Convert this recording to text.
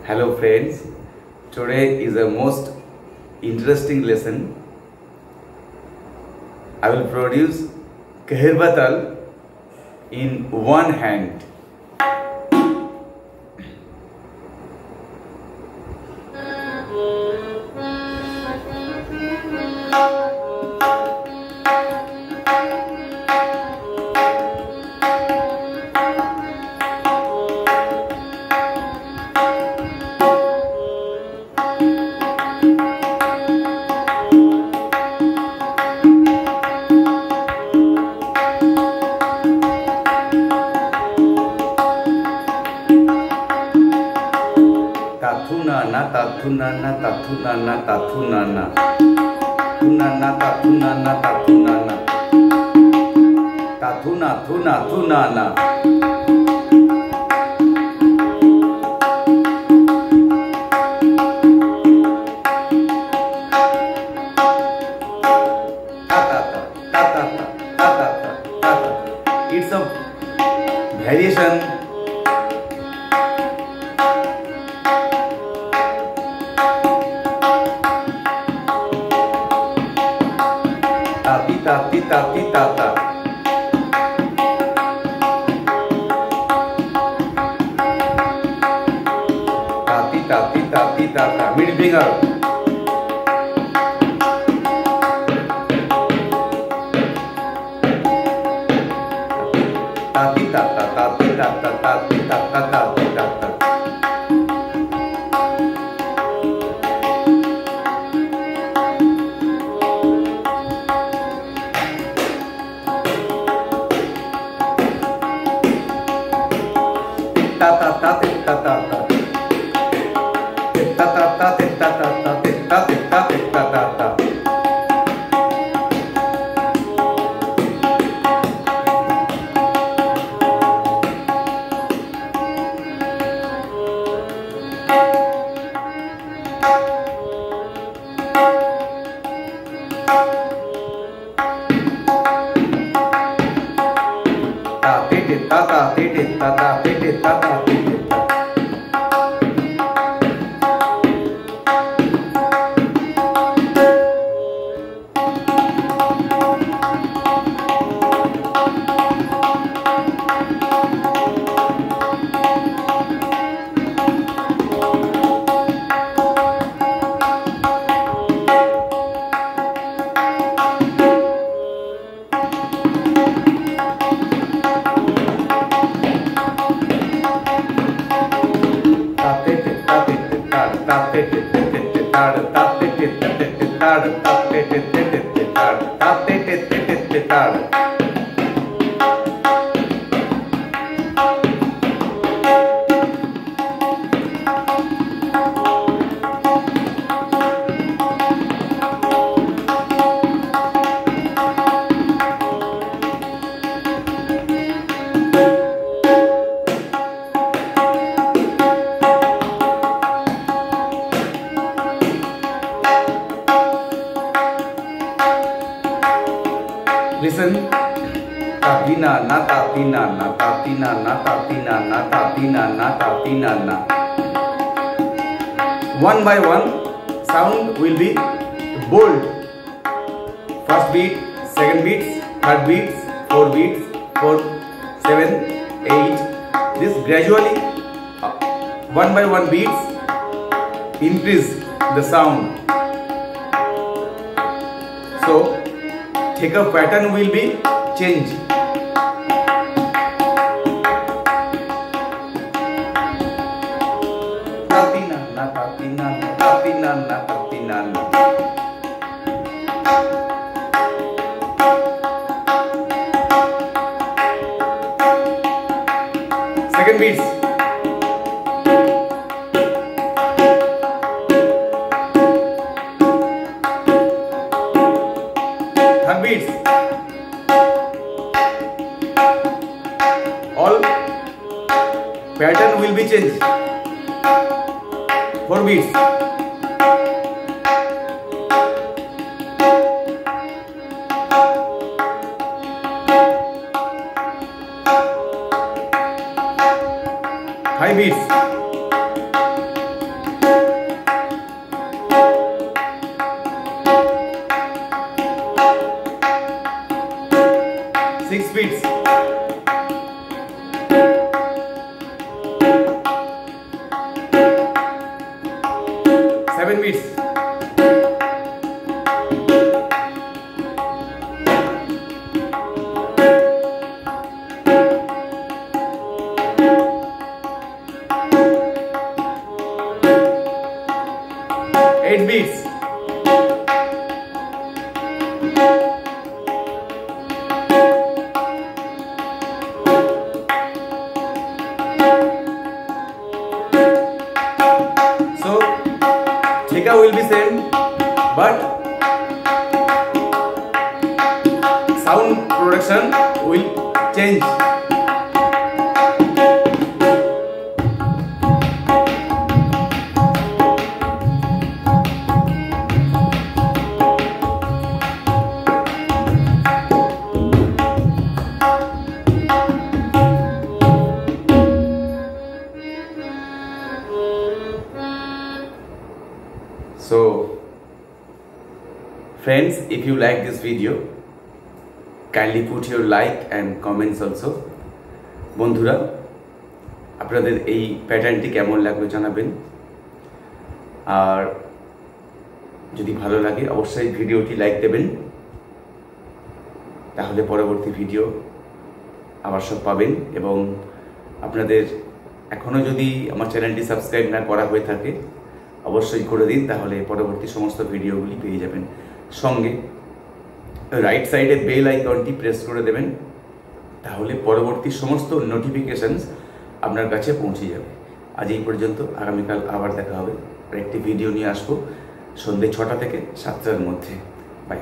Hello friends, today is a most interesting lesson. I will produce Taal in one hand. Tathunana, tathunana, tathunana, tunana, tathunana, tathunana, tathuna, thuna, thunana. It's a variation. Tati tati tata. Tati tati tati tata. Middle finger. Tati tata tati tata tati tata tati tata. Listen, tatina na tatina na tatina na tatina na tatina na tatina na. One by one, sound will be bold. First beat, second beats, third beats, four beats, 4, 7, 8. This gradually, one by one beats, increase the sound. So, take a pattern will be changed. Tatina na tatina na tatina na tatina na. Second beats. Third beats. All pattern will be changed. 4 beats. 5 beats. 7 beats. Beats. So Sekhar will be same, but sound production will change. So friends, if you like this video, kindly put your like and comments also. বন্ধুরা, আপনাদের এই প্যাটার্নটি কেমন লাগলো জানাবেন, আর যদি ভালো লাগে অবশ্যই ভিডিওটি লাইক দেবেন, তাহলে পরবর্তী ভিডিও আবার সব পাবেন। এবং আপনাদের এখনো যদি আমার চ্যানেলটি সাবস্ক্রাইব না করা হয়ে থাকে অবশ্যই করে দিন, তাহলে পরবর্তী সমস্ত ভিডিওগুলি পেয়ে যাবেন। সঙ্গে রাইট সাইডে বেল আইকনটি প্রেস করে দেবেন, তাহলে পরবর্তী সমস্ত নোটিফিকেশনস আপনার কাছে পৌঁছে যাবে। আজ এই পর্যন্ত, আগামীকাল আবার দেখা হবে। একটি ভিডিও নিয়ে আসবো সন্ধ্যে 6টা থেকে 7টার মধ্যে। বাই।